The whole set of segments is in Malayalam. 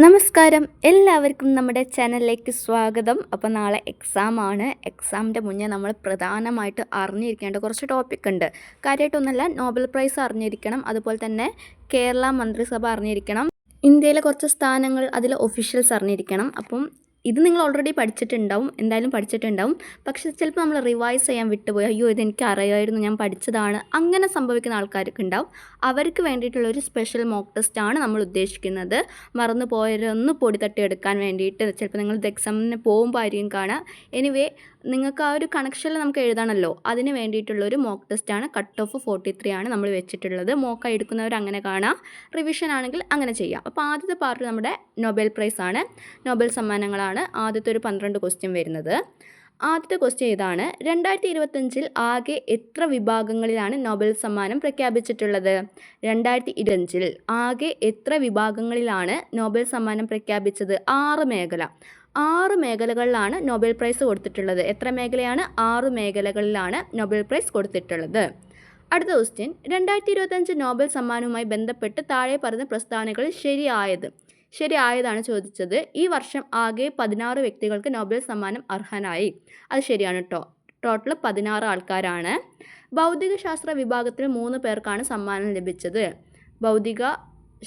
നമസ്കാരം, എല്ലാവർക്കും നമ്മുടെ ചാനലിലേക്ക് സ്വാഗതം. അപ്പോൾ നാളെ എക്സാമാണ്. എക്സാമിൻ്റെ മുന്നേ നമ്മൾ പ്രധാനമായിട്ട് അറിഞ്ഞിരിക്കേണ്ട കുറച്ച് ടോപ്പിക് ഉണ്ട്. കാര്യമായിട്ടൊന്നുമല്ല, നോബൽ പ്രൈസ് അറിഞ്ഞിരിക്കണം, അതുപോലെ തന്നെ കേരള മന്ത്രിസഭ അറിഞ്ഞിരിക്കണം, ഇന്ത്യയിലെ കുറച്ച് സ്ഥാനങ്ങൾ, അതിലെ ഒഫീഷ്യൽസ് അറിഞ്ഞിരിക്കണം. അപ്പം ഇത് നിങ്ങൾ ഓൾറെഡി പഠിച്ചിട്ടുണ്ടാവും, എന്തായാലും പഠിച്ചിട്ടുണ്ടാവും. പക്ഷേ ചിലപ്പോൾ നമ്മൾ റിവൈസ് ചെയ്യാൻ വിട്ടുപോയി, അയ്യോ ഇതെനിക്ക് അറിയാമായിരുന്നു, ഞാൻ പഠിച്ചതാണ്, അങ്ങനെ സംഭവിക്കുന്ന ആൾക്കാർക്ക് ഉണ്ടാവും. അവർക്ക് വേണ്ടിയിട്ടുള്ളൊരു സ്പെഷ്യൽ മോക്ക് ടെസ്റ്റാണ് നമ്മൾ ഉദ്ദേശിക്കുന്നത്. മറന്നു പോയതൊന്ന് പൊടി തട്ടിയെടുക്കാൻ വേണ്ടിയിട്ട്. ചിലപ്പോൾ നിങ്ങൾ ഇത് എക്സാമിന് പോകുമ്പോൾ ആയിരിക്കും കാണാം. എനിവേ, നിങ്ങൾക്ക് ആ ഒരു കണക്ഷനിൽ നമുക്ക് എഴുതണമല്ലോ, അതിന് വേണ്ടിയിട്ടുള്ളൊരു മോക്ക് ടെസ്റ്റാണ്. കട്ട് ഓഫ് 43 ആണ് നമ്മൾ വെച്ചിട്ടുള്ളത്. മോക്കായി എടുക്കുന്നവർ അങ്ങനെ കാണാം, റിവിഷൻ ആണെങ്കിൽ അങ്ങനെ ചെയ്യാം. അപ്പോൾ ആദ്യത്തെ പാർട്ട് നമ്മുടെ നൊബേൽ പ്രൈസ് ആണ്, നൊബേൽ സമ്മാനങ്ങളാണ്. ആദ്യത്തെ ഒരു 12 ക്വസ്റ്റ്യൻ വരുന്നത്. ആദ്യത്തെ ക്വസ്റ്റ്യൻ ഇതാണ്: 2025 ആകെ എത്ര വിഭാഗങ്ങളിലാണ് നൊബേൽ സമ്മാനം പ്രഖ്യാപിച്ചിട്ടുള്ളത്? 2025 ആകെ എത്ര വിഭാഗങ്ങളിലാണ് നൊബേൽ സമ്മാനം പ്രഖ്യാപിച്ചത്? 6 മേഖല. 6 മേഖലകളിലാണ് നൊബേൽ പ്രൈസ് കൊടുത്തിട്ടുള്ളത്. എത്ര മേഖലയാണ്? 6 മേഖലകളിലാണ് നൊബേൽ പ്രൈസ് കൊടുത്തിട്ടുള്ളത്. അടുത്ത ക്വസ്റ്റ്യൻ: 2025 നോബൽ സമ്മാനവുമായി ബന്ധപ്പെട്ട് താഴെ പറയുന്ന പ്രസ്താവനകളിൽ ശരിയായതാണ് ചോദിച്ചത്. ഈ വർഷം ആകെ 16 വ്യക്തികൾക്ക് നൊബേൽ സമ്മാനം അർഹനായി. അത് ശരിയാണ് കേട്ടോ. ടോട്ടൽ 16 ആൾക്കാരാണ്. ഭൗതിക ശാസ്ത്ര വിഭാഗത്തിൽ 3 പേർക്കാണ് സമ്മാനം ലഭിച്ചത്. ഭൗതിക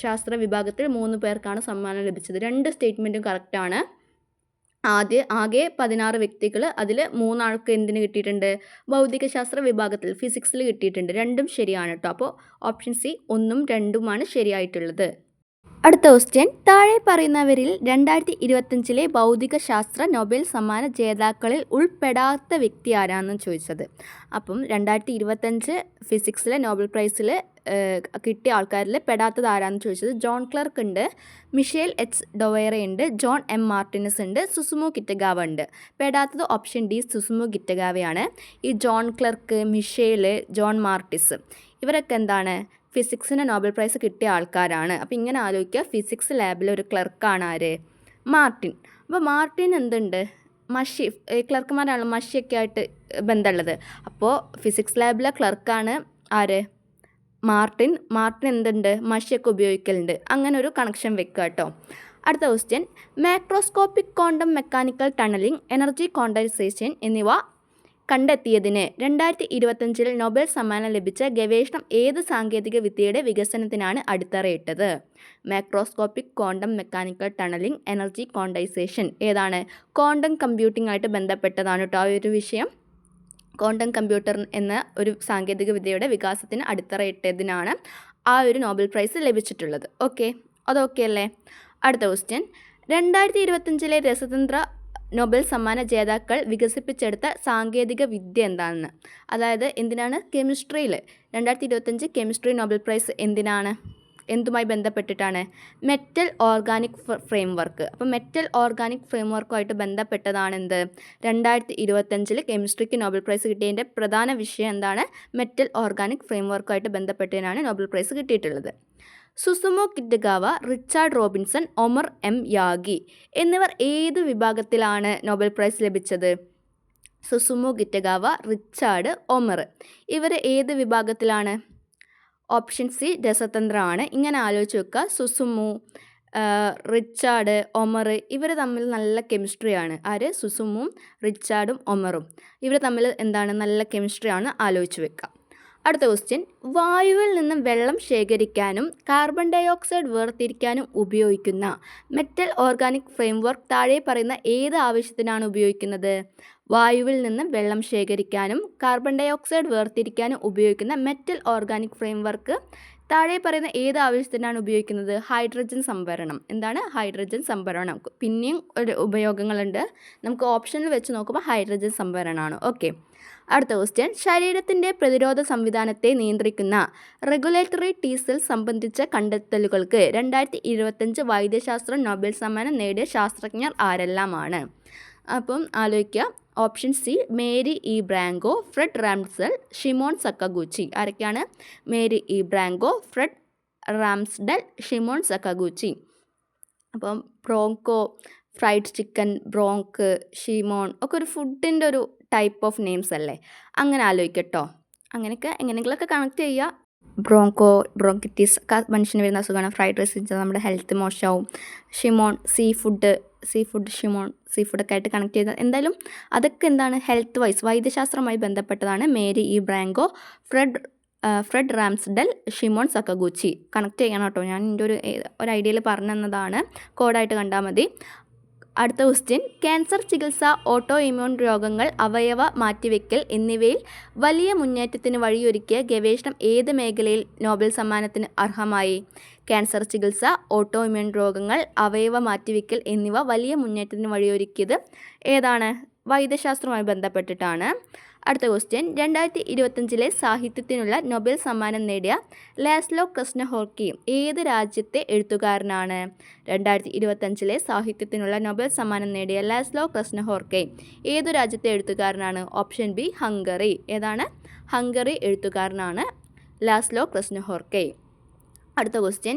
ശാസ്ത്ര വിഭാഗത്തിൽ 3 പേർക്കാണ് സമ്മാനം ലഭിച്ചത്. 2 സ്റ്റേറ്റ്മെൻറ്റും കറക്റ്റാണ്. ആകെ 16 വ്യക്തികൾ, അതിൽ 3 ആൾക്ക് എന്തിന് കിട്ടിയിട്ടുണ്ട്? ഭൗതികശാസ്ത്ര വിഭാഗത്തിൽ, ഫിസിക്സിൽ കിട്ടിയിട്ടുണ്ട്. രണ്ടും ശരിയാണ് കേട്ടോ. അപ്പോൾ ഓപ്ഷൻ സി 1ഉം 2ഉമാണ് ശരിയായിട്ടുള്ളത്. അടുത്ത ക്വസ്റ്റ്യൻ: താഴെ പറയുന്നവരിൽ 2025 ഭൗതികശാസ്ത്ര നൊബേൽ സമ്മാന ജേതാക്കളിൽ ഉൾപ്പെടാത്ത വ്യക്തി ആരാണെന്ന് ചോദിച്ചത്. അപ്പം 2025 ഫിസിക്സിലെ നോബൽ പ്രൈസിൽ കിട്ടിയ ആൾക്കാരിൽ പെടാത്തത് ആരാണെന്ന് ചോദിച്ചത്. ജോൺ ക്ലർക്ക് ഉണ്ട്, മിഷേൽ എച്ച് ഡൊവേറ ഉണ്ട്, ജോൺ എം മാർട്ടിനസ് ഉണ്ട്, സുസുമു കിറ്റഗാവ ഉണ്ട്. പെടാത്തത് ഓപ്ഷൻ ഡി, സുസുമു കിറ്റഗാവയാണ്. ഈ John Clarke, Michel, John Martinis, ഇവരൊക്കെ എന്താണ്? ഫിസിക്സിന് നോബൽ പ്രൈസ് കിട്ടിയ ആൾക്കാരാണ്. അപ്പോൾ ഇങ്ങനെ ആലോചിക്കുക, ഫിസിക്സ് ലാബിലെ ഒരു ക്ലർക്കാണ് ആര്? മാർട്ടിൻ. അപ്പോൾ മാർട്ടിൻ എന്തുണ്ട്? മഷി, ക്ലർക്കുമാരാണല്ലോ മഷിയൊക്കെ ആയിട്ട് ബന്ധമുള്ളത്. അപ്പോൾ ഫിസിക്സ് ലാബിലെ ക്ലർക്കാണ് ആര്? മാർട്ടിൻ എന്തുണ്ട്? മഷിയൊക്കെ ഉപയോഗിക്കലുണ്ട്. അങ്ങനെ ഒരു കണക്ഷൻ വെക്കുക കേട്ടോ. അടുത്ത question: macroscopic quantum mechanical tunnelling, energy quantisation എന്നിവ കണ്ടെത്തിയതിന് 2025 നൊബേൽ സമ്മാനം ലഭിച്ച ഗവേഷണം ഏത് സാങ്കേതിക വിദ്യയുടെ വികസനത്തിനാണ് അടിത്തറയിട്ടത്? Macroscopic quantum mechanical tunnelling, energy quantization ഏതാണ്? ക്വാണ്ടം കമ്പ്യൂട്ടിംഗ് ആയിട്ട് ബന്ധപ്പെട്ടതാണ് കേട്ടോ ആ ഒരു വിഷയം. ക്വാണ്ടം കമ്പ്യൂട്ടർ എന്ന ഒരു സാങ്കേതിക വിദ്യയുടെ വികാസത്തിന് അടിത്തറയിട്ടതിനാണ് ആ ഒരു നോബൽ പ്രൈസ് ലഭിച്ചിട്ടുള്ളത്. ഓക്കെ, അതൊക്കെ അല്ലേ? അടുത്ത ക്വസ്റ്റ്യൻ: 2025 രസതന്ത്ര നൊബേൽ സമ്മാന ജേതാക്കൾ വികസിപ്പിച്ചെടുത്ത സാങ്കേതിക വിദ്യ എന്താണെന്ന്. അതായത് എന്തിനാണ്? കെമിസ്ട്രിയിൽ 2025 കെമിസ്ട്രി നോബൽ പ്രൈസ് എന്തുമായി ബന്ധപ്പെട്ടിട്ടാണ്? Metal organic framework. അപ്പോൾ മെറ്റൽ ഓർഗാനിക് ഫ്രെയിംവർക്കുമായിട്ട് ബന്ധപ്പെട്ടതാണ് എന്ത്? 2025 കെമിസ്ട്രിക്ക് നോബൽ പ്രൈസ് കിട്ടിയതിൻ്റെ പ്രധാന വിഷയം എന്താണ്? മെറ്റൽ ഓർഗാനിക് ഫ്രെയിംവർക്കുമായിട്ട് ബന്ധപ്പെട്ടതിനാണ് നോബൽ പ്രൈസ് കിട്ടിയിട്ടുള്ളത്. സുസുമു കിറ്റഗാവ, Richard Robinson, Omar M Yagi എന്നിവർ ഏത് വിഭാഗത്തിലാണ് നോബൽ പ്രൈസ് ലഭിച്ചത്? സുസുമു കിറ്റഗാവ, റിച്ചാർഡ്, ഒമർ, ഇവർ ഏത് വിഭാഗത്തിലാണ്? ഓപ്ഷൻ സി രസതന്ത്രമാണ്. ഇങ്ങനെ ആലോചിച്ച് വെക്കുക. സുസുമു, റിച്ചാർഡ്, ഒമർ, ഇവർ തമ്മിൽ നല്ല കെമിസ്ട്രിയാണ്. ആര്? സുസുമും റിച്ചാർഡും ഒമറും ഇവർ തമ്മിൽ എന്താണ്? നല്ല കെമിസ്ട്രിയാണ്. ആലോചിച്ച് വെക്കുക. അടുത്ത ക്വസ്റ്റ്യൻ: വായുവിൽ നിന്നും വെള്ളം ശേഖരിക്കാനും കാർബൺ ഡൈ ഓക്സൈഡ് വേർതിരിക്കാനും ഉപയോഗിക്കുന്ന മെറ്റൽ ഓർഗാനിക് ഫ്രെയിംവർക്ക് താഴെ പറയുന്ന ഏത് ആവശ്യത്തിനാണ് ഉപയോഗിക്കുന്നത്? വായുവിൽ നിന്നും വെള്ളം ശേഖരിക്കാനും കാർബൺ ഡൈ ഓക്സൈഡ് വേർതിരിക്കാനും ഉപയോഗിക്കുന്ന മെറ്റൽ ഓർഗാനിക് ഫ്രെയിംവർക്ക് താഴെ പറയുന്ന ഏത് ആവശ്യത്തിനാണ് ഉപയോഗിക്കുന്നത്? ഹൈഡ്രജൻ സംഭരണം. എന്താണ്? ഹൈഡ്രജൻ സംഭരണം. പിന്നെയും ഒരു ഉപയോഗങ്ങളുണ്ട്. നമുക്ക് ഓപ്ഷനിൽ വെച്ച് നോക്കുമ്പോൾ ഹൈഡ്രജൻ സംഭരണമാണ്. ഓക്കെ. അടുത്ത ക്വസ്റ്റ്യൻ: ശരീരത്തിൻ്റെ പ്രതിരോധ സംവിധാനത്തെ നിയന്ത്രിക്കുന്ന റെഗുലേറ്ററി ടി സെൽ സംബന്ധിച്ച കണ്ടെത്തലുകൾക്ക് 2025 വൈദ്യശാസ്ത്ര നൊബേൽ സമ്മാനം നേടിയ ശാസ്ത്രജ്ഞർ ആരെല്ലാമാണ്? അപ്പം ആലോചിക്കുക. Option C Mary E Brunkow, Fred Ramsdell, Shimon Sakaguchi. ആരൊക്കെയാണ്? Mary E Brunkow, Fred Ramsdell, Shimon Sakaguchi. അപ്പം Bronco, fried chicken, Bronk, Shimon ഒക്കെ ഒരു ഫുഡിൻ്റെ ഒരു ടൈപ്പ് ഓഫ് നെയിംസ് അല്ലേ? അങ്ങനെ ആലോചിക്കട്ടോ. അങ്ങനെയൊക്കെ എങ്ങനെയെങ്കിലുമൊക്കെ കണക്ട് ചെയ്യുക. ബ്രോങ്കിറ്റിസ് ഒക്കെ മനുഷ്യന് വരുന്ന അസുഖമാണ്. ഫ്രൈഡ് റൈസ് കഴിച്ചാൽ നമ്മുടെ ഹെൽത്ത് മോശമാവും. സീ ഫുഡൊക്കെ ആയിട്ട് കണക്ട് ചെയ്ത എന്തായാലും അതൊക്കെ എന്താണ് ഹെൽത്ത് വൈദ്യശാസ്ത്രവുമായി ബന്ധപ്പെട്ടതാണ്. Mary E Brunkow, Fred Ramsdell, Shimon Sakaguchi. Connect ചെയ്യണം കേട്ടോ, ഞാൻ എൻ്റെ ഒരു ഐഡിയയിൽ പറഞ്ഞു തന്നതാണ്, കോഡായിട്ട് കണ്ടാൽ മതി. അടുത്ത ക്വസ്റ്റ്യൻ, ക്യാൻസർ ചികിത്സ, ഓട്ടോ ഇമ്മ്യൂൺ രോഗങ്ങൾ, അവയവ മാറ്റിവെക്കൽ എന്നിവയിൽ വലിയ മുന്നേറ്റത്തിന് വഴിയൊരുക്കിയ ഗവേഷണം ഏത് മേഖലയിൽ നോബൽ സമ്മാനത്തിന് അർഹമായി? ക്യാൻസർ ചികിത്സ, ഓട്ടോ ഇമ്മ്യൂൺ രോഗങ്ങൾ, അവയവ മാറ്റിവെക്കൽ എന്നിവ വലിയ മുന്നേറ്റത്തിന് വഴിയൊരുക്കിയത് ഏതാണ്? വൈദ്യശാസ്ത്രവുമായി ബന്ധപ്പെട്ടിട്ടാണ്. അടുത്ത ക്വസ്റ്റ്യൻ, 2025 സാഹിത്യത്തിനുള്ള നൊബേൽ സമ്മാനം നേടിയ ലാസ്ലോ ക്രിസ്നഹോർക്കി ഏത് രാജ്യത്തെ എഴുത്തുകാരനാണ്? 2025 സാഹിത്യത്തിനുള്ള നൊബേൽ സമ്മാനം നേടിയ ലാസ്ലോ ക്രിസ്നഹോർക്കി ഏതു രാജ്യത്തെ എഴുത്തുകാരനാണ്? Option B Hungary. ഏതാണ്? ഹംഗറി എഴുത്തുകാരനാണ് ലാസ്ലോ ക്രിസ്നഹോർക്കി. അടുത്ത ക്വസ്റ്റ്യൻ,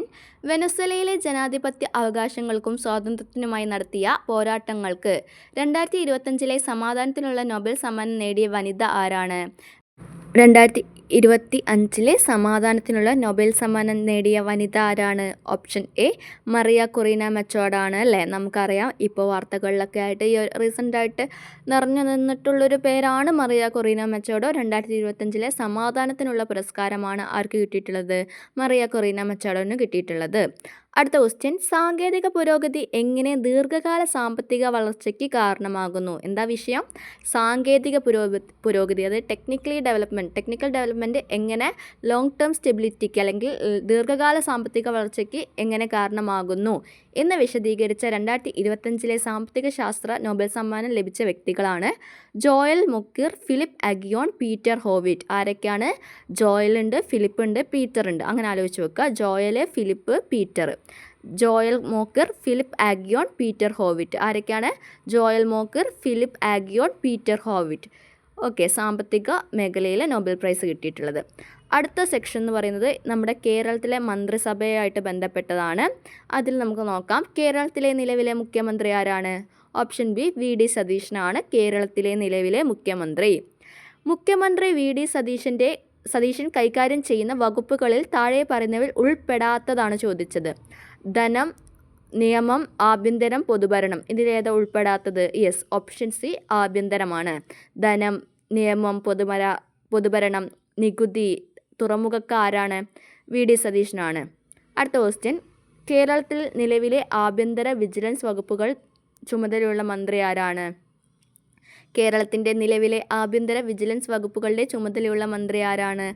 വെനസ്വേലയിലെ ജനാധിപത്യ അവകാശങ്ങൾക്കും സ്വാതന്ത്ര്യത്തിനുമായി നടത്തിയ പോരാട്ടങ്ങൾക്ക് 2025 സമാധാനത്തിനുള്ള നൊബേൽ സമ്മാനം നേടിയ വനിത ആരാണ്? 2025 സമാധാനത്തിനുള്ള നൊബേൽ സമ്മാനം നേടിയ വനിത ആരാണ്? ഓപ്ഷൻ എ മറിയ കൊറീന മച്ചോഡാണ് അല്ലേ. നമുക്കറിയാം, ഇപ്പോൾ വാർത്തകളിലൊക്കെ ആയിട്ട് ഈ റീസെൻ്റായിട്ട് നിറഞ്ഞു നിന്നിട്ടുള്ളൊരു പേരാണ് മറിയ കൊറീന മച്ചോഡോ. 2025 സമാധാനത്തിനുള്ള പുരസ്കാരമാണ് ആർക്ക് കിട്ടിയിട്ടുള്ളത്? മറിയ കൊറീന മച്ചോഡോന് കിട്ടിയിട്ടുള്ളത്. അടുത്ത ക്വസ്റ്റ്യൻ, സാങ്കേതിക പുരോഗതി എങ്ങനെ ദീർഘകാല സാമ്പത്തിക വളർച്ചയ്ക്ക് കാരണമാകുന്നു? എന്താ വിഷയം? സാങ്കേതിക പുരോഗതി, അത് ടെക്നിക്കൽ ഡെവലപ്മെൻറ്റ് എങ്ങനെ ലോങ് ടേം സ്റ്റെബിലിറ്റിക്ക് അല്ലെങ്കിൽ ദീർഘകാല സാമ്പത്തിക വളർച്ചയ്ക്ക് എങ്ങനെ കാരണമാകുന്നു എന്ന് വിശദീകരിച്ച 2025 സാമ്പത്തിക ശാസ്ത്ര നൊബേൽ സമ്മാനം ലഭിച്ച വ്യക്തികളാണ് Joel Mokyr, Philippe Aghion, Peter Howitt. ആരൊക്കെയാണ്? ജോയൽ ഉണ്ട്, ഫിലിപ്പ് ഉണ്ട്, പീറ്റർ ഉണ്ട്. അങ്ങനെ ആലോചിച്ച് വെക്കുക. Joel, Philippe, Peter. Joel Mokyr, Philippe Aghion, Peter Howitt. ആരൊക്കെയാണ്? Joel Mokyr, Philippe Aghion, Peter Howitt. Okay, സാമ്പത്തിക മേഖലയിൽ നൊബേൽ പ്രൈസ് കിട്ടിയിട്ടുള്ളത്. അടുത്ത സെക്ഷൻ എന്ന് പറയുന്നത് നമ്മുടെ കേരളത്തിലെ മന്ത്രിസഭയായിട്ട് ബന്ധപ്പെട്ടതാണ്. അതിൽ നമുക്ക് നോക്കാം, കേരളത്തിലെ നിലവിലെ മുഖ്യമന്ത്രി ആരാണ്? ഓപ്ഷൻ ബി വി ഡി സതീശനാണ് കേരളത്തിലെ നിലവിലെ മുഖ്യമന്ത്രി. മുഖ്യമന്ത്രി വി ഡി സതീശൻ കൈകാര്യം ചെയ്യുന്ന വകുപ്പുകളിൽ താഴെ പറയുന്നവയിൽ ഉൾപ്പെടാത്തതാണ് ചോദിച്ചത്. ധനം, നിയമം, ആഭ്യന്തരം, പൊതുഭരണം. ഇതിലേതാ ഉൾപ്പെടാത്തത്? യെസ്, ഓപ്ഷൻ സി ആഭ്യന്തരമാണ്. ധനം, നിയമം, പൊതുഭരണം, നികുതി, തുറമുഖക്ക് ആരാണ്? വി ഡി സതീശനാണ്. അടുത്ത ക്വസ്റ്റ്യൻ, കേരളത്തിൽ നിലവിലെ ആഭ്യന്തര വിജിലൻസ് വകുപ്പുകൾ ചുമതലയുള്ള മന്ത്രി ആരാണ്? കേരളത്തിൻ്റെ നിലവിലെ ആഭ്യന്തര വിജിലൻസ് വകുപ്പുകളുടെ ചുമതലയുള്ള മന്ത്രി ആരാണ്?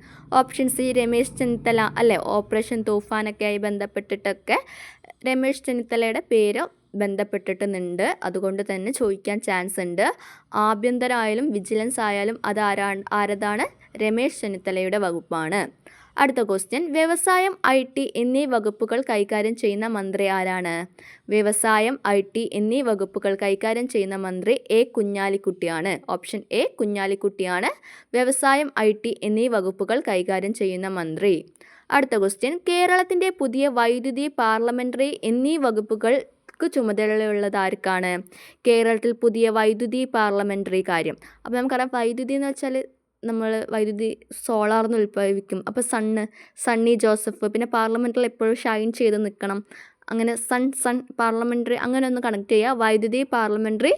ഓപ്ഷൻ സി രമേശ് ചെന്നിത്തല അല്ലേ. ഓപ്പറേഷൻ തൂഫാനൊക്കെ ആയി ബന്ധപ്പെട്ടിട്ടൊക്കെ രമേശ് ചെന്നിത്തലയുടെ പേര് ബന്ധപ്പെട്ടിട്ടുണ്ട്. അതുകൊണ്ട് തന്നെ ചോദിക്കാൻ ചാൻസ് ഉണ്ട്. ആഭ്യന്തരമായാലും വിജിലൻസ് ആയാലും ആരതാണ്? രമേശ് ചെന്നിത്തലയുടെ വകുപ്പാണ്. അടുത്ത ക്വസ്റ്റ്യൻ, വ്യവസായം, IT എന്നീ വകുപ്പുകൾ കൈകാര്യം ചെയ്യുന്ന മന്ത്രി ആരാണ്? വ്യവസായം, IT എന്നീ വകുപ്പുകൾ കൈകാര്യം ചെയ്യുന്ന മന്ത്രി എ കുഞ്ഞാലിക്കുട്ടിയാണ്. ഓപ്ഷൻ എ കുഞ്ഞാലിക്കുട്ടിയാണ് വ്യവസായം, IT എന്നീ വകുപ്പുകൾ കൈകാര്യം ചെയ്യുന്ന മന്ത്രി. അടുത്ത ക്വസ്റ്റ്യൻ, കേരളത്തിൻ്റെ പുതിയ വൈദ്യുതി, പാർലമെൻ്ററി എന്നീ വകുപ്പുകൾ ചുമതലയുള്ളത് ആർക്കാണ്? കേരളത്തിൽ പുതിയ വൈദ്യുതി, പാർലമെൻ്ററി കാര്യം. അപ്പോൾ നമുക്കറിയാം, വൈദ്യുതി എന്ന് വെച്ചാൽ നമ്മൾ വൈദ്യുതി സോളാർന്ന് ഉൽപ്പാദിപ്പിക്കും. അപ്പോൾ സണ്ണി ജോസഫ്. പിന്നെ പാർലമെൻറ്റിൽ എപ്പോഴും ഷൈൻ ചെയ്ത് നിൽക്കണം. അങ്ങനെ പാർലമെൻ്ററി അങ്ങനെ ഒന്ന് കണക്ട് ചെയ്യുക. വൈദ്യുതി, പാർലമെൻ്ററി.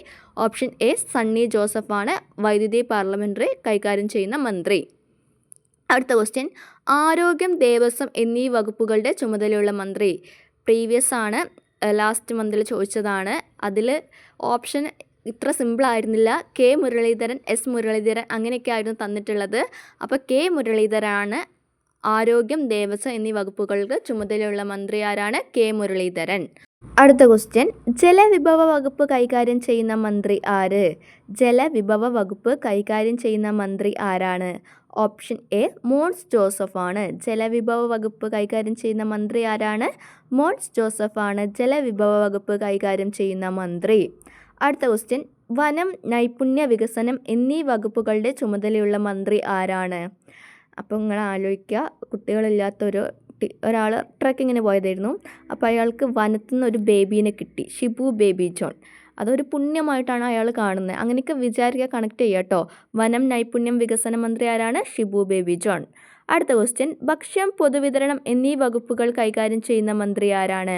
ഓപ്ഷൻ എ സണ്ണി ജോസഫാണ് വൈദ്യുതി, പാർലമെൻ്ററി കൈകാര്യം ചെയ്യുന്ന മന്ത്രി. അടുത്ത ക്വസ്റ്റ്യൻ, ആരോഗ്യം, ദേവസ്വം എന്നീ വകുപ്പുകളുടെ ചുമതലയുള്ള മന്ത്രി. പ്രീവിയസ് ആണ്, ലാസ്റ്റ് മന്തിൽ ചോദിച്ചതാണ്. അതിൽ ഓപ്ഷൻ ഇത്ര സിമ്പിളായിരുന്നില്ല. കെ മുരളീധരൻ, എസ് മുരളീധരൻ അങ്ങനെയൊക്കെ ആയിരുന്നു തന്നിട്ടുള്ളത്. അപ്പോൾ കെ മുരളീധരനാണ് ആരോഗ്യം, ദേവസ്വം എന്നീ വകുപ്പുകൾക്ക് ചുമതലയുള്ള മന്ത്രി ആരാണ്? കെ മുരളീധരൻ. അടുത്ത ക്വസ്റ്റ്യൻ, ജലവിഭവ വകുപ്പ് കൈകാര്യം ചെയ്യുന്ന മന്ത്രി ആര്? ജലവിഭവ വകുപ്പ് കൈകാര്യം ചെയ്യുന്ന മന്ത്രി ആരാണ്? ഓപ്ഷൻ എ മോൻസ് ജോസഫാണ്. ജലവിഭവ വകുപ്പ് കൈകാര്യം ചെയ്യുന്ന മന്ത്രി ആരാണ്? മോൻസ് ജോസഫാണ് ജലവിഭവ വകുപ്പ് കൈകാര്യം ചെയ്യുന്ന മന്ത്രി. അടുത്ത ക്വസ്റ്റ്യൻ, വനം, നൈപുണ്യ വികസനം എന്നീ വകുപ്പുകളുടെ ചുമതലയുള്ള മന്ത്രി ആരാണ്? അപ്പോൾ നിങ്ങൾ ആലോചിക്കുക, ഒരാൾ ട്രക്കിങ്ങിന് പോയതായിരുന്നു. അപ്പോൾ അയാൾക്ക് വനത്തിൽ നിന്ന് ഒരു ബേബീനെ കിട്ടി, ഷിബു ബേബി ജോൺ. അതൊരു പുണ്യമായിട്ടാണ് അയാൾ കാണുന്നത്. അങ്ങനെയൊക്കെ വിചാരിക്കുക, കണക്ട് ചെയ്യുക കേട്ടോ. വനം നൈപുണ്യം വികസന മന്ത്രി ആരാണ്? Shibu baby John. അടുത്ത ക്വസ്റ്റ്യൻ, ഭക്ഷ്യം പൊതുവിതരണം എന്നീ വകുപ്പുകൾ കൈകാര്യം ചെയ്യുന്ന മന്ത്രി ആരാണ്?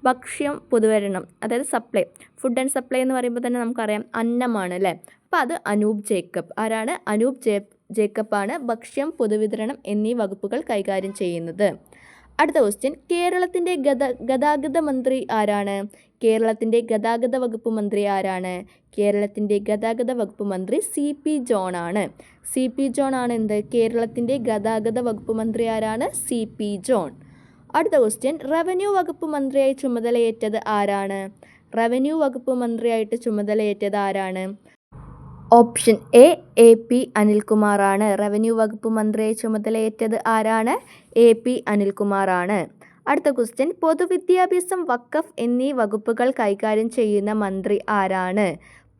ഭക്ഷ്യം പൊതുവിതരണം, അതായത് സപ്ലൈ, ഫുഡ് ആൻഡ് സപ്ലൈ എന്ന് പറയുമ്പോൾ തന്നെ നമുക്കറിയാം അന്നമാണ് അല്ലേ. അപ്പോൾ അത് അനൂപ് ജേക്കബ്. ആരാണ്? അനൂപ് ജേക്കബാണ് ഭക്ഷ്യം പൊതുവിതരണം എന്നീ വകുപ്പുകൾ കൈകാര്യം ചെയ്യുന്നത്. അടുത്ത ക്വസ്റ്റ്യൻ, കേരളത്തിൻ്റെ ഗതാഗത മന്ത്രി ആരാണ്? കേരളത്തിൻ്റെ ഗതാഗത വകുപ്പ് മന്ത്രി ആരാണ്? കേരളത്തിൻ്റെ ഗതാഗത വകുപ്പ് മന്ത്രി CP ജോൺ ആണ്. CP ജോൺ ആണ് എന്ത്? കേരളത്തിൻ്റെ ഗതാഗത വകുപ്പ് മന്ത്രി ആരാണ്? CP John. അടുത്ത ക്വസ്റ്റ്യൻ, റവന്യൂ വകുപ്പ് മന്ത്രിയായി ചുമതലയേറ്റത് ആരാണ്? റവന്യൂ വകുപ്പ് മന്ത്രിയായിട്ട് ചുമതലയേറ്റത് ആരാണ്? Option A AP അനിൽകുമാറാണ്. റവന്യൂ വകുപ്പ് മന്ത്രിയായി ചുമതലയേറ്റത് ആരാണ്? AP അനിൽകുമാറാണ്. അടുത്ത ക്വസ്റ്റ്യൻ, പൊതുവിദ്യാഭ്യാസം, വഖഫ് എന്നീ വകുപ്പുകൾ കൈകാര്യം ചെയ്യുന്ന മന്ത്രി ആരാണ്?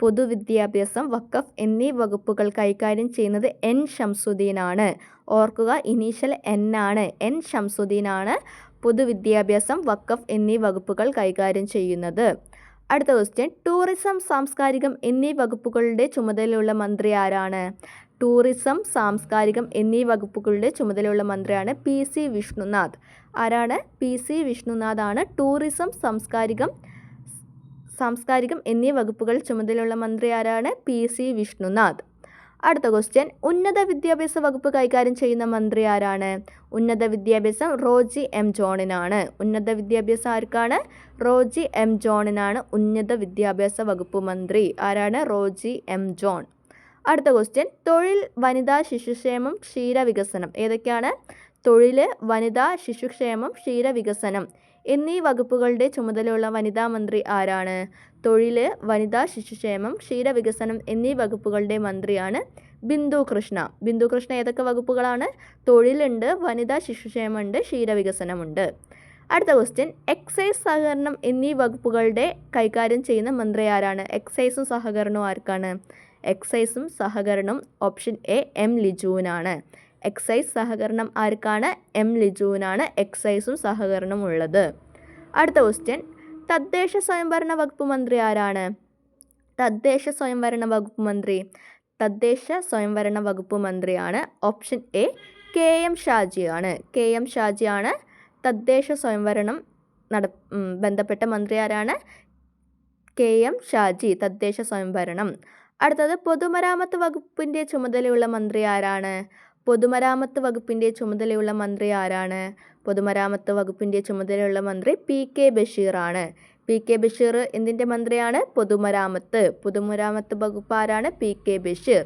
പൊതുവിദ്യാഭ്യാസം, വഖഫ് എന്നീ വകുപ്പുകൾ കൈകാര്യം ചെയ്യുന്നത് N ഷംസുദ്ദീനാണ്. ഓർക്കുക, ഇനീഷ്യൽ N ആണ്. N ഷംസുദ്ദീനാണ് പൊതുവിദ്യാഭ്യാസം, വഖഫ് എന്നീ വകുപ്പുകൾ കൈകാര്യം ചെയ്യുന്നത്. അടുത്ത ക്വസ്റ്റ്യൻ, ടൂറിസം, സാംസ്കാരികം എന്നീ വകുപ്പുകളുടെ ചുമതലയുള്ള മന്ത്രി ആരാണ്? ടൂറിസം, സാംസ്കാരികം എന്നീ വകുപ്പുകളുടെ ചുമതലയുള്ള മന്ത്രിയാണ് PC വിഷ്ണുനാഥ്. ആരാണ്? PC വിഷ്ണുനാഥ് ആണ് ടൂറിസം, സാംസ്കാരികം എന്നീ വകുപ്പുകൾ ചുമതലയുള്ള മന്ത്രി ആരാണ്? PC വിഷ്ണുനാഥ്. അടുത്ത ക്വസ്റ്റ്യൻ, ഉന്നത വിദ്യാഭ്യാസ വകുപ്പ് കൈകാര്യം ചെയ്യുന്ന മന്ത്രി ആരാണ്? ഉന്നത വിദ്യാഭ്യാസം റോജി M ജോണിനാണ്. ഉന്നത വിദ്യാഭ്യാസം ആർക്കാണ്? റോജി M ജോണിനാണ് ഉന്നത വിദ്യാഭ്യാസ വകുപ്പ് മന്ത്രി. ആരാണ്? Roji M John. അടുത്ത ക്വസ്റ്റ്യൻ, തൊഴിൽ, വനിതാ ശിശുക്ഷേമം, ക്ഷീരവികസനം. ഏതൊക്കെയാണ്? തൊഴിൽ, വനിതാ ശിശുക്ഷേമം, ക്ഷീരവികസനം എന്നീ വകുപ്പുകളുടെ ചുമതലയുള്ള വനിതാ മന്ത്രി ആരാണ്? തൊഴിൽ, വനിതാ ശിശുക്ഷേമം, ക്ഷീരവികസനം എന്നീ വകുപ്പുകളുടെ മന്ത്രിയാണ് ബിന്ദു കൃഷ്ണ. ബിന്ദു കൃഷ്ണ ഏതൊക്കെ വകുപ്പുകളാണ്? തൊഴിലുണ്ട്, വനിതാ ശിശുക്ഷേമമുണ്ട്, ക്ഷീരവികസനമുണ്ട്. അടുത്ത ക്വസ്റ്റ്യൻ, എക്സൈസ്, സഹകരണം എന്നീ വകുപ്പുകളുടെ കൈകാര്യം ചെയ്യുന്ന മന്ത്രി ആരാണ്? എക്സൈസും സഹകരണവും ആർക്കാണ്? എക്സൈസും സഹകരണം ഓപ്ഷൻ എ M ലിജുവിനാണ്. എക്സൈസ് സഹകരണം ആർക്കാണ്? M ലിജുവിനാണ് എക്സൈസും സഹകരണവും ഉള്ളത്. അടുത്ത ക്വസ്റ്റ്യൻ, തദ്ദേശ സ്വയംഭരണ വകുപ്പ് മന്ത്രി ആരാണ്? തദ്ദേശ സ്വയംഭരണ വകുപ്പ് മന്ത്രി, തദ്ദേശ സ്വയംഭരണ വകുപ്പ് മന്ത്രിയാണ് ഓപ്ഷൻ എ KM ഷാജിയാണ്. KM ഷാജിയാണ് തദ്ദേശ സ്വയംഭരണം ബന്ധപ്പെട്ട മന്ത്രി. ആരാണ്? KM ഷാജി, തദ്ദേശ സ്വയംഭരണം. അടുത്തത്, പൊതുമരാമത്ത് വകുപ്പിൻ്റെ ചുമതലയുള്ള മന്ത്രി ആരാണ്? പൊതുമരാമത്ത് വകുപ്പിൻ്റെ ചുമതലയുള്ള മന്ത്രി ആരാണ്? പൊതുമരാമത്ത് വകുപ്പിൻ്റെ ചുമതലയുള്ള മന്ത്രി PK ബഷീറാണ്. PK ബഷീർ എന്തിൻ്റെ മന്ത്രിയാണ്? പൊതുമരാമത്ത് വകുപ്പ് ആരാണ്? PK ബഷീർ.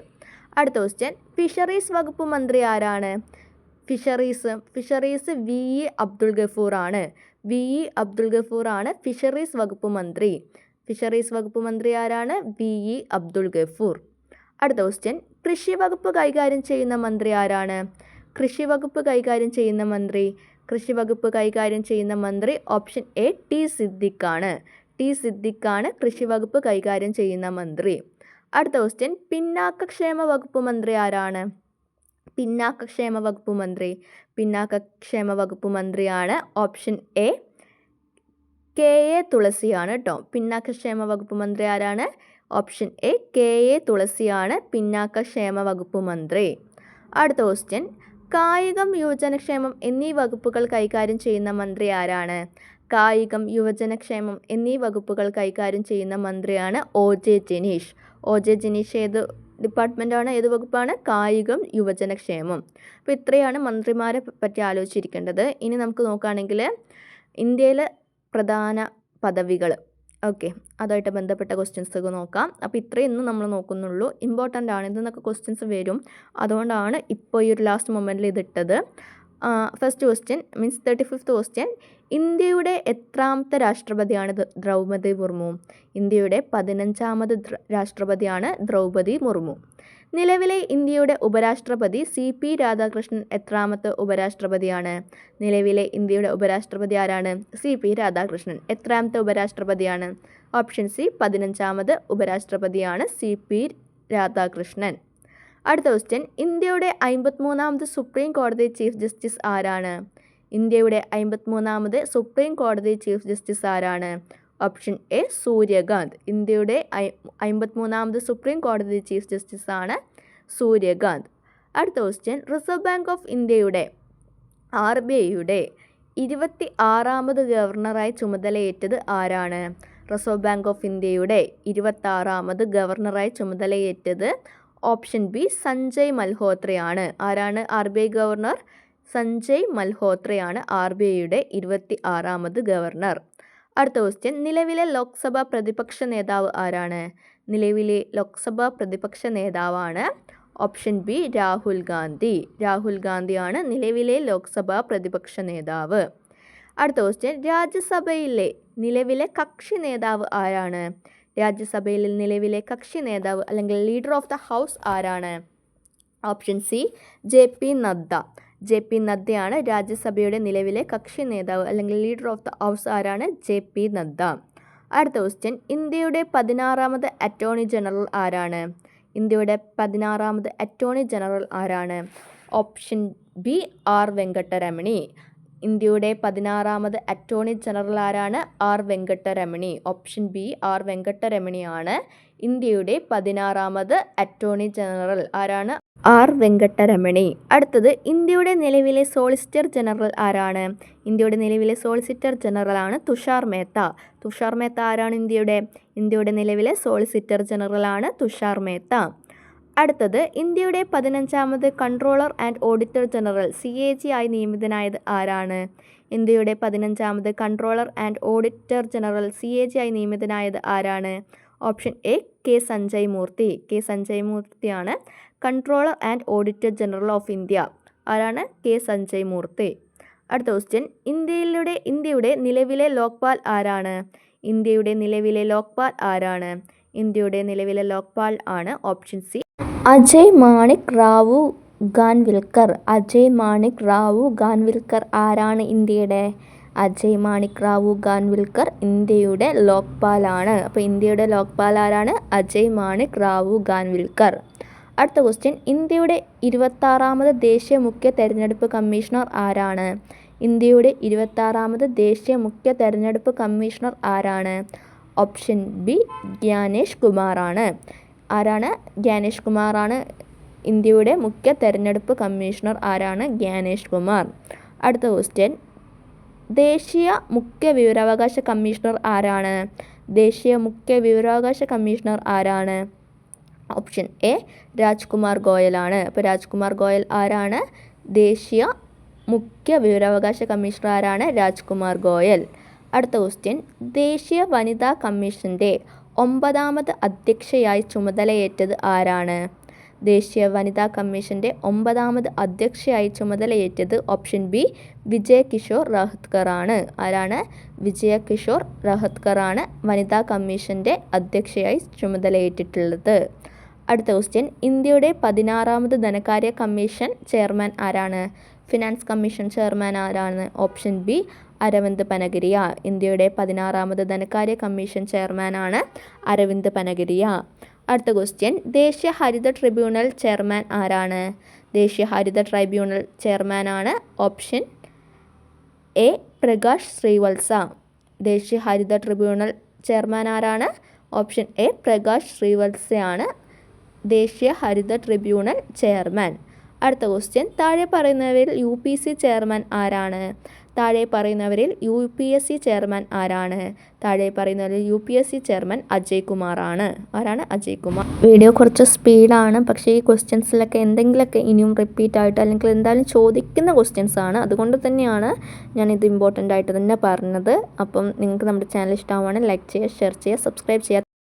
അടുത്ത ക്വസ്റ്റ്യൻ, ഫിഷറീസ് വകുപ്പ് മന്ത്രി ആരാണ്? ഫിഷറീസ് VE അബ്ദുൾ ഗഫൂർ ആണ്. VE അബ്ദുൾ ഗഫൂർ ആണ് ഫിഷറീസ് വകുപ്പ് മന്ത്രി. ഫിഷറീസ് വകുപ്പ് മന്ത്രി ആരാണ്? VE അബ്ദുൾ ഗഫൂർ. അടുത്ത ക്വസ്റ്റ്യൻ, കൃഷി വകുപ്പ് കൈകാര്യം ചെയ്യുന്ന മന്ത്രി ആരാണ്? കൃഷി വകുപ്പ് കൈകാര്യം ചെയ്യുന്ന മന്ത്രി ഓപ്ഷൻ എ T സിദ്ദിഖാണ്. T സിദ്ദിഖാണ് കൃഷി വകുപ്പ് കൈകാര്യം ചെയ്യുന്ന മന്ത്രി. അടുത്ത ക്വസ്റ്റ്യൻ, പിന്നാക്കക്ഷേമ വകുപ്പ് മന്ത്രി ആരാണ്? പിന്നാക്കക്ഷേമ വകുപ്പ് മന്ത്രിയാണ് ഓപ്ഷൻ എ KA തുളസിയാണ് കേട്ടോ. പിന്നാക്കക്ഷേമ വകുപ്പ് മന്ത്രി ആരാണ്? ഓപ്ഷൻ എ KA തുളസിയാണ് പിന്നാക്കക്ഷേമ വകുപ്പ് മന്ത്രി. അടുത്ത ക്വസ്റ്റ്യൻ, കായികം, യുവജനക്ഷേമം എന്നീ വകുപ്പുകൾ കൈകാര്യം ചെയ്യുന്ന മന്ത്രി ആരാണ്? കായികം, യുവജനക്ഷേമം എന്നീ വകുപ്പുകൾ കൈകാര്യം ചെയ്യുന്ന മന്ത്രിയാണ് OJ ജനീഷ്. OJ ജനീഷ് ഏത് ഡിപ്പാർട്ട്മെൻറ്റാണ്? ഏത് വകുപ്പാണ്? കായികം, യുവജനക്ഷേമം. അപ്പോൾ ഇത്രയാണ് മന്ത്രിമാരെ പറ്റി ആലോചിച്ചിരിക്കേണ്ടത്. ഇനി നമുക്ക് നോക്കുകയാണെങ്കിൽ ഇന്ത്യയിലെ പ്രധാന പദവികൾ, ഓക്കെ, അതുമായിട്ട് ബന്ധപ്പെട്ട ക്വസ്റ്റ്യൻസ് നോക്കാം. അപ്പോൾ ഇത്രയും ഇന്ന് നമ്മൾ നോക്കുന്നുള്ളൂ. ഇമ്പോർട്ടൻ്റ് ആണ്, ഇതെന്നൊക്കെ ക്വസ്റ്റ്യൻസ് വരും. അതുകൊണ്ടാണ് ഇപ്പോൾ ഈ ഒരു ലാസ്റ്റ് മൊമെൻറ്റിൽ ഇതിട്ടത്. First question means 35th question, ഇന്ത്യയുടെ എത്രാമത്തെ രാഷ്ട്രപതിയാണ് ദ്രൗപദി മുർമു? ഇന്ത്യയുടെ 15ാമത് രാഷ്ട്രപതിയാണ് ദ്രൗപദി മുർമു. നിലവിലെ ഇന്ത്യയുടെ ഉപരാഷ്ട്രപതി CP രാധാകൃഷ്ണൻ എത്രാമത്തെ ഉപരാഷ്ട്രപതിയാണ്? നിലവിലെ ഇന്ത്യയുടെ ഉപരാഷ്ട്രപതി ആരാണ്? CP രാധാകൃഷ്ണൻ. എത്രാമത്തെ ഉപരാഷ്ട്രപതിയാണ്? ഓപ്ഷൻ സി 15ാമത് ഉപരാഷ്ട്രപതിയാണ് CP രാധാകൃഷ്ണൻ. അടുത്ത ക്വസ്റ്റ്യൻ, ഇന്ത്യയുടെ 53ാമത് സുപ്രീം കോടതി ചീഫ് ജസ്റ്റിസ് ആരാണ്? ഇന്ത്യയുടെ 53ാമത് സുപ്രീം കോടതി ചീഫ് ജസ്റ്റിസ് ആരാണ്? Option A Suryakant. ഇന്ത്യയുടെ 53ാമത് സുപ്രീം കോടതി ചീഫ് ജസ്റ്റിസ് ആണ് സൂര്യകാന്ത്. അടുത്ത ക്വസ്റ്റ്യൻ, റിസർവ് ബാങ്ക് ഓഫ് ഇന്ത്യയുടെ RBIയുടെ 26ാമത് ഗവർണറായി ചുമതലയേറ്റത് ആരാണ്? റിസർവ് ബാങ്ക് ഓഫ് ഇന്ത്യയുടെ 26ാമത് ഗവർണറായി ചുമതലയേറ്റത് ഓപ്ഷൻ ബി സഞ്ജയ് മൽഹോത്രയാണ്. ആരാണ് RBI ഗവർണർ? സഞ്ജയ് മൽഹോത്രയാണ് RBIയുടെ 26ാമത് ഗവർണർ. അടുത്ത ക്വസ്റ്റ്യൻ, നിലവിലെ ലോക്സഭാ പ്രതിപക്ഷ നേതാവ് ആരാണ്? നിലവിലെ ലോക്സഭാ പ്രതിപക്ഷ നേതാവാണ് ഓപ്ഷൻ ബി രാഹുൽ ഗാന്ധി. രാഹുൽ ഗാന്ധിയാണ് നിലവിലെ ലോക്സഭാ പ്രതിപക്ഷ നേതാവ്. അടുത്ത ക്വസ്റ്റ്യൻ, രാജ്യസഭയിലെ നിലവിലെ കക്ഷി നേതാവ് ആരാണ്? രാജ്യസഭയിലെ നിലവിലെ കക്ഷി നേതാവ് അല്ലെങ്കിൽ ലീഡർ ഓഫ് ദ ഹൗസ് ആരാണ്? Option C JP Nadda. JP നദ്ദയാണ് രാജ്യസഭയുടെ നിലവിലെ കക്ഷി നേതാവ് അല്ലെങ്കിൽ ലീഡർ ഓഫ് ദ ഹൗസ് ആരാണ്? JP നദ്ദ. അടുത്ത ക്വസ്റ്റ്യൻ, ഇന്ത്യയുടെ 16ാമത് അറ്റോർണി ജനറൽ ആരാണ്? ഇന്ത്യയുടെ 16ാമത് അറ്റോർണി ജനറൽ ആരാണ്? Option B R Venkataramani. ഇന്ത്യയുടെ 16ാമത് അറ്റോർണി ജനറൽ ആരാണ്? R Venkataramani. Option B R വെങ്കട്ടരമണിയാണ് ഇന്ത്യയുടെ 16ാമത് അറ്റോർണി ജനറൽ. ആരാണ്? R വെങ്കട്ടരമണി. അടുത്തത്, ഇന്ത്യയുടെ നിലവിലെ സോളിസിറ്റർ ജനറൽ ആരാണ്? ഇന്ത്യയുടെ നിലവിലെ സോളിസിറ്റർ ജനറൽ ആണ് തുഷാർ മേത്ത. തുഷാർ മേത്ത ആരാണ് ഇന്ത്യയുടെ നിലവിലെ സോളിസിറ്റർ ജനറൽ ആണ് തുഷാർ മേത്ത. അടുത്തത്, ഇന്ത്യയുടെ 15ാമത് controller and auditor general CAG ആയി നിയമിതനായത് ആരാണ്? ഇന്ത്യയുടെ 15ാമത് controller and auditor general CAG ആയി നിയമിതനായത് ആരാണ്? Option A K Sanjay Murthy. K Sanjay മൂർത്തിയാണ് controller and auditor general of India. ആരാണ്? K സഞ്ജയ് മൂർത്തി. അടുത്ത ക്വസ്റ്റ്യൻ, ഇന്ത്യയുടെ നിലവിലെ ലോക്പാൽ ആരാണ്? ഇന്ത്യയുടെ നിലവിലെ ലോക്പാൽ ആരാണ്? ഇന്ത്യയുടെ നിലവിലെ ലോക്പാൽ ആണ് ഓപ്ഷൻ സി അജയ് മാണിക് റാവു ഖാൻവിൽക്കർ. അജയ് മാണിക് റാവു ഖാൻവിൽക്കർ ആരാണ് ഇന്ത്യയുടെ? അജയ് മാണിക് റാവു ഖാൻവിൽക്കർ ഇന്ത്യയുടെ ലോക്പാലാണ്. അപ്പോൾ ഇന്ത്യയുടെ ലോക്പാൽ ആരാണ്? അജയ് മാണിക് റാവു ഖാൻവിൽക്കർ. അടുത്ത ക്വസ്റ്റ്യൻ, ഇന്ത്യയുടെ 26ാമത് ദേശീയ മുഖ്യ തെരഞ്ഞെടുപ്പ് കമ്മീഷണർ ആരാണ്? ഇന്ത്യയുടെ 26ാമത് ദേശീയ മുഖ്യ തെരഞ്ഞെടുപ്പ് കമ്മീഷണർ ആരാണ്? ഓപ്ഷൻ ബി ജ്ഞാനേഷ് കുമാറാണ്. ആരാണ്? ജ്ഞാനേഷ് കുമാറാണ് ഇന്ത്യയുടെ മുഖ്യ തെരഞ്ഞെടുപ്പ് കമ്മീഷണർ. ആരാണ്? ജ്ഞാനേഷ് കുമാർ. അടുത്ത ക്വസ്റ്റ്യൻ, ദേശീയ മുഖ്യ വിവരാവകാശ കമ്മീഷണർ ആരാണ്? ദേശീയ മുഖ്യ വിവരാവകാശ കമ്മീഷണർ ആരാണ്? ഓപ്ഷൻ എ രാജ്കുമാർ ഗോയലാണ്. അപ്പോൾ രാജ്കുമാർ ഗോയൽ ആരാണ്? ദേശീയ മുഖ്യ വിവരാവകാശ കമ്മീഷണർ ആരാണ്? രാജ്കുമാർ ഗോയൽ. അടുത്ത ക്വസ്റ്റ്യൻ, ദേശീയ വനിതാ കമ്മീഷൻ്റെ 9ാമത് അധ്യക്ഷയായി ചുമതലയേറ്റത് ആരാണ്? ദേശീയ വനിതാ കമ്മീഷൻ്റെ 9ാമത് അധ്യക്ഷയായി ചുമതലയേറ്റത് ഓപ്ഷൻ ബി വിജയ് കിഷോർ റഹത്കർ ആണ്. ആരാണ്? വിജയ് കിഷോർ റഹത്കർ ആണ് വനിതാ കമ്മീഷൻ്റെ അധ്യക്ഷയായി ചുമതലയേറ്റിട്ടുള്ളത്. അടുത്ത ക്വസ്റ്റ്യൻ, ഇന്ത്യയുടെ 16ാമത് ധനകാര്യ കമ്മീഷൻ ചെയർമാൻ ആരാണ്? ഫിനാൻസ് കമ്മീഷൻ ചെയർമാൻ ആരാണ്? Option B Arvind Panagariya. ഇന്ത്യയുടെ 16ാമത് ധനകാര്യ കമ്മീഷൻ ചെയർമാനാണ് അരവിന്ദ് പനഗിരിയ. അടുത്ത ക്വസ്റ്റ്യൻ, ദേശീയ ഹരിത ട്രിബ്യൂണൽ ചെയർമാൻ ആരാണ്? ദേശീയ ഹരിത ട്രൈബ്യൂണൽ ചെയർമാനാണ് ഓപ്ഷൻ എ പ്രകാശ് ശ്രീവത്സ. ദേശീയ ഹരിത ട്രിബ്യൂണൽ ചെയർമാൻ ആരാണ്? ഓപ്ഷൻ എ പ്രകാശ് ശ്രീവത്സയാണ് ദേശീയ ഹരിത ട്രിബ്യൂണൽ ചെയർമാൻ. അടുത്ത ക്വസ്റ്റ്യൻ, താഴെ പറയുന്നവരിൽ UPC ചെയർമാൻ ആരാണ്? താഴെ പറയുന്നവരിൽ UPSC ചെയർമാൻ ആരാണ്? താഴെ പറയുന്നവരിൽ UPSC ചെയർമാൻ അജയ് കുമാർ ആണ്. ആരാണ്? അജയ് കുമാർ. വീഡിയോ കുറച്ച് സ്പീഡാണ്, പക്ഷേ ഈ ക്വസ്റ്റ്യൻസിലൊക്കെ എന്തെങ്കിലുമൊക്കെ ഇനിയും റിപ്പീറ്റ് ആയിട്ട് അല്ലെങ്കിൽ എന്തായാലും ചോദിക്കുന്ന ക്വസ്റ്റ്യൻസ് ആണ്. അതുകൊണ്ട് തന്നെയാണ് ഞാനിത് ഇമ്പോർട്ടൻ്റ് ആയിട്ട് തന്നെ പറഞ്ഞത്. അപ്പം നിങ്ങൾക്ക് നമ്മുടെ ചാനൽ ഇഷ്ടമാവുകയാണെങ്കിൽ ലൈക്ക് ചെയ്യുക, ഷെയർ ചെയ്യുക, സബ്സ്ക്രൈബ് ചെയ്യുക.